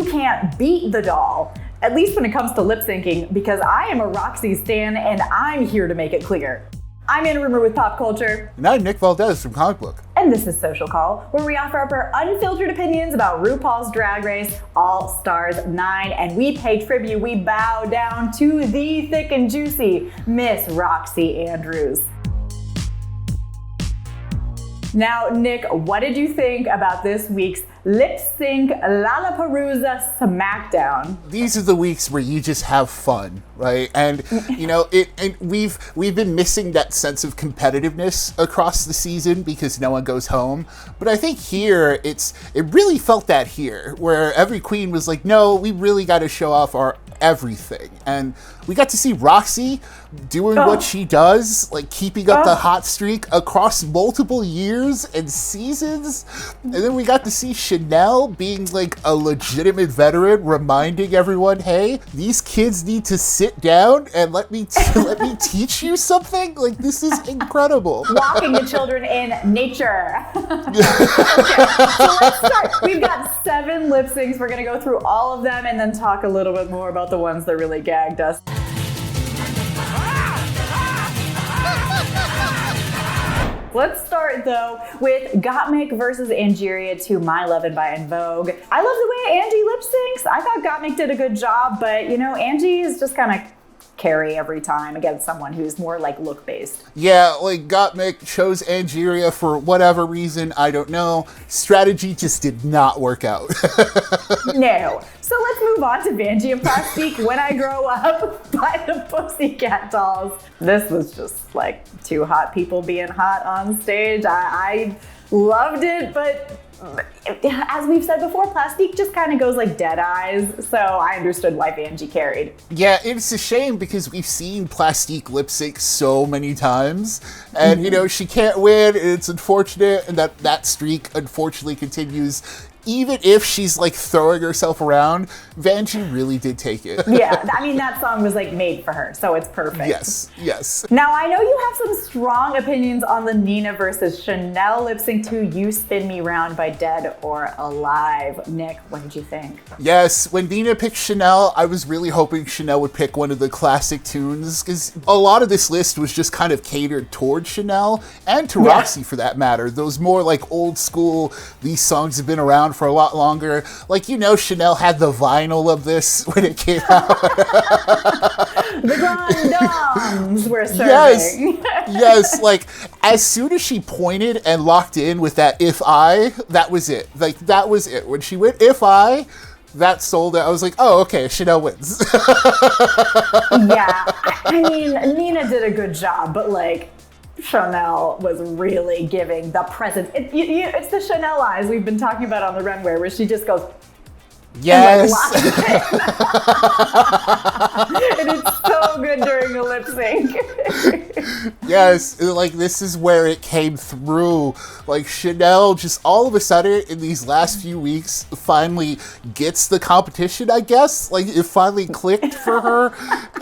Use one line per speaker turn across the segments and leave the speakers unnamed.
you can't beat the doll, at least when it comes to lip syncing, because I am a Roxxxy stan and I'm here to make it clear. I'm Anna Rumor with Pop Culture.
And I'm Nick Valdez from Comic Book.
And this is Social Call, where we offer up our unfiltered opinions about RuPaul's Drag Race All Stars 9, and we pay tribute, we bow down to the thick and juicy Miss Roxxxy Andrews. Now, Nick, what did you think about this week's Lip Sync LaLaPaRuza SmackDown?
These are the weeks where you just have fun, right? And you know, we've been missing that sense of competitiveness across the season because no one goes home. But I think here it really felt that here, where every queen was like, no, we really got to show off our everything. And we got to see Roxxxy doing what she does, like keeping up the hot streak across multiple years and seasons. And then we got to see Chanel being like a legitimate veteran, reminding everyone, hey, these kids need to sit down and let me teach you something. Like, this is incredible.
Walking the children in nature. Okay, so let's start. We've got 7 lip syncs. We're going to go through all of them and then talk a little bit more about the ones that really gagged us. Let's start, though, with Gottmik versus Angeria to My Lovin' by En Vogue. I love the way Angie lip syncs. I thought Gottmik did a good job, but, you know, Angie is just kind of carry every time against someone who's more like look-based.
Yeah, like Gottmik chose Angeria for whatever reason, I don't know. Strategy just did not work out.
No. So let's move on to Vanjie and Plastique, When I Grow Up by the Pussycat Dolls. This was just like 2 hot people being hot on stage. I loved it, but as we've said before, Plastique just kind of goes like dead eyes, so I understood why Vanjie carried.
Yeah, it's a shame because we've seen Plastique lip sync so many times, and you know, she can't win, and it's unfortunate, and that streak unfortunately continues. Even if she's like throwing herself around, Vanjie really did take it.
Yeah, I mean, that song was like made for her, so it's perfect.
Yes, yes.
Now, I know you have some strong opinions on the Nina versus Chanel lip sync to You Spin Me Round by Dead or Alive. Nick, what did you think?
Yes, when Nina picked Chanel, I was really hoping Chanel would pick one of the classic tunes, because a lot of this list was just kind of catered towards Chanel, and to Roxxxy for that matter. Those more like old school, these songs have been around for a lot longer. Like, you know, Chanel had the vinyl of this when it came out.
The Grandoms were serving.
Yes, like, as soon as she pointed and locked in with that If I, that was it. Like, that was it. When she went If I, that sold it. I was like, oh, okay, Chanel wins.
Yeah, I mean, Nina did a good job, but like, Chanel was really giving the presence. It's the Chanel eyes we've been talking about on the runway, where she just goes,
yes.
And it's so good during a lip sync.
Yes, like this is where it came through. Like Chanel just all of a sudden in these last few weeks finally gets the competition, I guess. Like it finally clicked for her,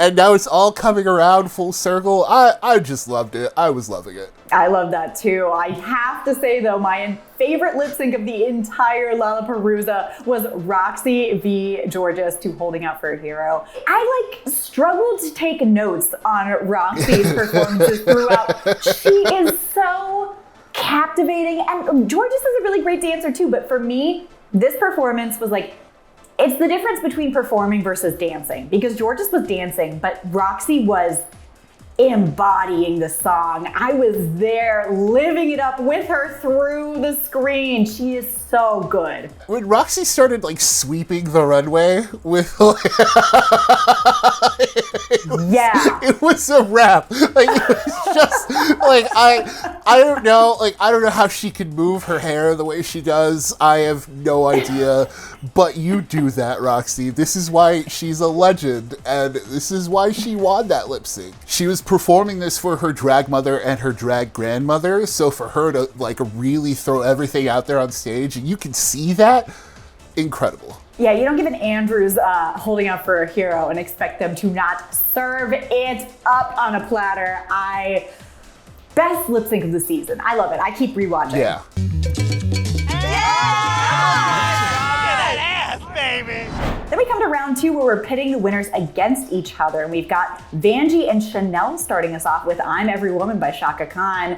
and now it's all coming around full circle. I just loved it. I was loving it.
I love that too. I have to say though, my favorite lip sync of the entire LaLaPaRuza was Roxxxy v. Jorgeous to Holding Out for a Hero. I like struggled to take notes on Roxxxy's performances throughout. She is so captivating, and Jorgeous is a really great dancer too, but for me, this performance was like, it's the difference between performing versus dancing, because Jorgeous was dancing, but Roxxxy was embodying the song. I was there living it up with her through the screen. She is so good.
When Roxxxy started like sweeping the runway with it was a wrap. Like it was just like I don't know, like I don't know how she can move her hair the way she does. I have no idea. But you do that, Roxxxy. This is why she's a legend, and this is why she won that lip sync. She was performing this for her drag mother and her drag grandmother, so for her to like really throw everything out there on stage, and you can see that, incredible.
Yeah, you don't give an Andrews Holding Out for a Hero and expect them to not serve it up on a platter. Best lip sync of the season. I love it. I keep rewatching.
Yeah.
Yeah! Look at that ass, baby!
Then we come to round 2 where we're pitting the winners against each other. And we've got Vanjie and Chanel starting us off with I'm Every Woman by Shaka Khan.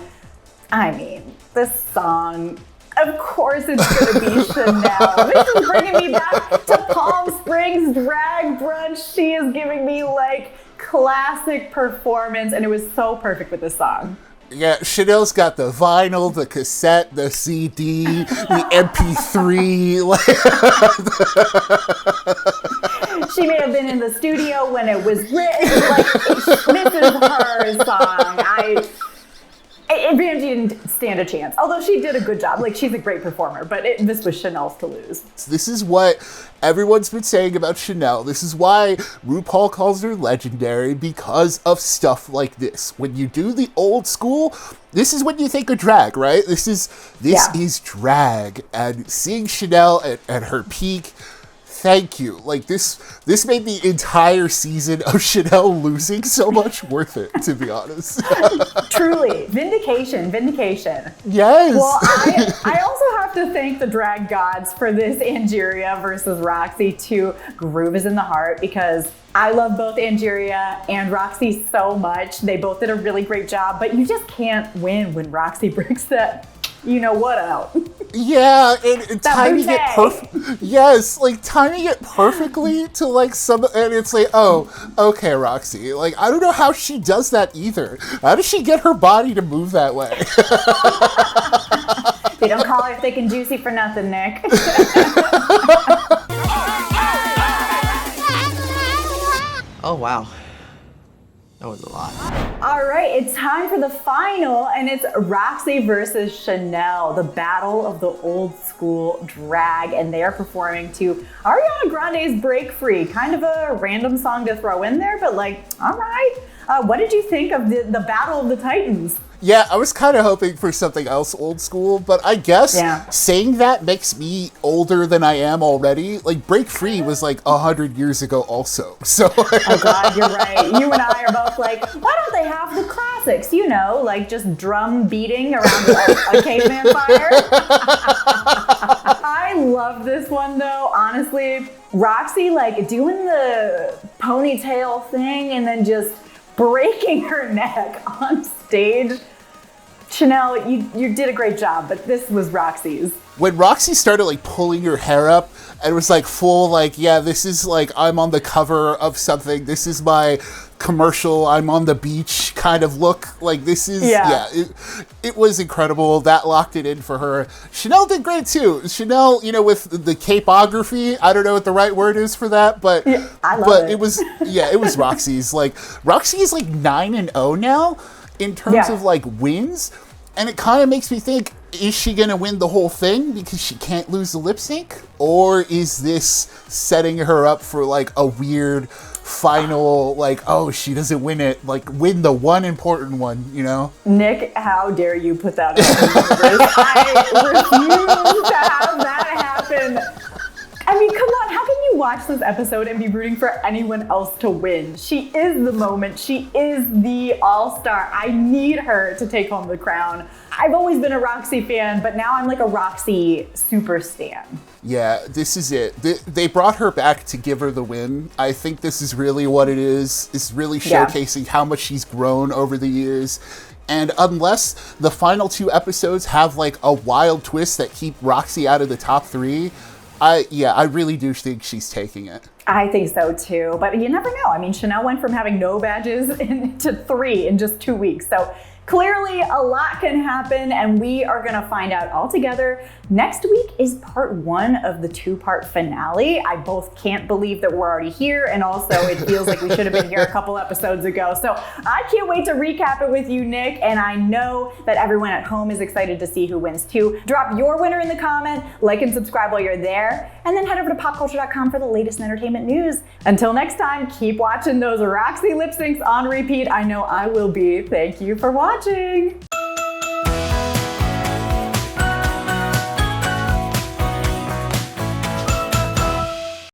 I mean, this song, of course it's gonna be Chanel. This is bringing me back to Palm Springs drag brunch. She is giving me like classic performance, and it was so perfect with this song.
Yeah, Chanel's got the vinyl, the cassette, the CD, the MP3.
She may have been in the studio when it was written. Like, this is her song. Vanjie didn't stand a chance, although she did a good job. Like, she's a great performer, but this was Chanel's to lose.
This is what everyone's been saying about Chanel. This is why RuPaul calls her legendary, because of stuff like this. When you do the old school, this is when you think of drag, right? This is drag, and seeing Chanel at her peak. Thank you. Like, this made the entire season of Chanel losing so much worth it, to be honest.
Truly. Vindication.
Yes.
Well, I also have to thank the drag gods for this Angeria versus Roxxxy 2 Groove is in the Heart, because I love both Angeria and Roxxxy so much. They both did a really great job, but you just can't win when Roxxxy breaks that you-know-what out.
Yeah, and timing it perfect. Yes, like timing it perfectly to like some, and it's like, oh, okay, Roxxxy. Like, I don't know how she does that either. How does she get her body to move that way?
They don't call her thick and juicy for nothing, Nick.
Oh, wow. That was a lot.
All right, it's time for the final, and it's Roxxxy versus Chanel, the battle of the old school drag, and they are performing to Ariana Grande's Break Free. Kind of a random song to throw in there, but like, all right. What did you think of the Battle of the Titans?
Yeah, I was kind of hoping for something else old school, but I guess saying that makes me older than I am already. Like, Break Free was like 100 years ago also. So
oh God, you're right. You and I are both like, why don't they have the classics? You know, like just drum beating around a caveman fire. I love this one though, honestly. Roxxy like doing the ponytail thing and then just breaking her neck on stage. Chanel, you did a great job, but this was Roxxy's.
When Roxxxy started like pulling her hair up and it was like full like, yeah, this is like I'm on the cover of something, this is my commercial, I'm on the beach kind of look. Like this is it was incredible. That locked it in for her. Chanel did great too. Chanel, with the capography, I don't know what the right word is for that, but
I love it.
It was Roxxxy's. Like Roxxxy is like 9-0 now in terms of like wins, and it kind of makes me think, is she gonna win the whole thing because she can't lose the lip sync, or is this setting her up for like a weird final, like, oh, she doesn't win it, like win the one important one,
Nick, how dare you put that in the universe? I refuse to have that happen. I mean, come on, how can you watch this episode and be rooting for anyone else to win? She is the moment. She is the all-star. I need her to take home the crown. I've always been a Roxxxy fan, but now I'm like a Roxxxy super stan.
Yeah, this is it. They brought her back to give her the win. I think this is really what it is. It's really showcasing how much she's grown over the years. And unless the final 2 episodes have like a wild twist that keep Roxxxy out of the top 3, I really do think she's taking it.
I think so too, but you never know. I mean, Chanel went from having no badges to 3 in just 2 weeks. So clearly a lot can happen, and we are gonna find out all together. Next week is part 1 of the 2-part finale. I both can't believe that we're already here, and also it feels like we should have been here a couple episodes ago. So I can't wait to recap it with you, Nick, and I know that everyone at home is excited to see who wins too. Drop your winner in the comment, like and subscribe while you're there, and then head over to popculture.com for the latest in entertainment news. Until next time, keep watching those Roxxxy lip syncs on repeat. I know I will be. Thank you for watching.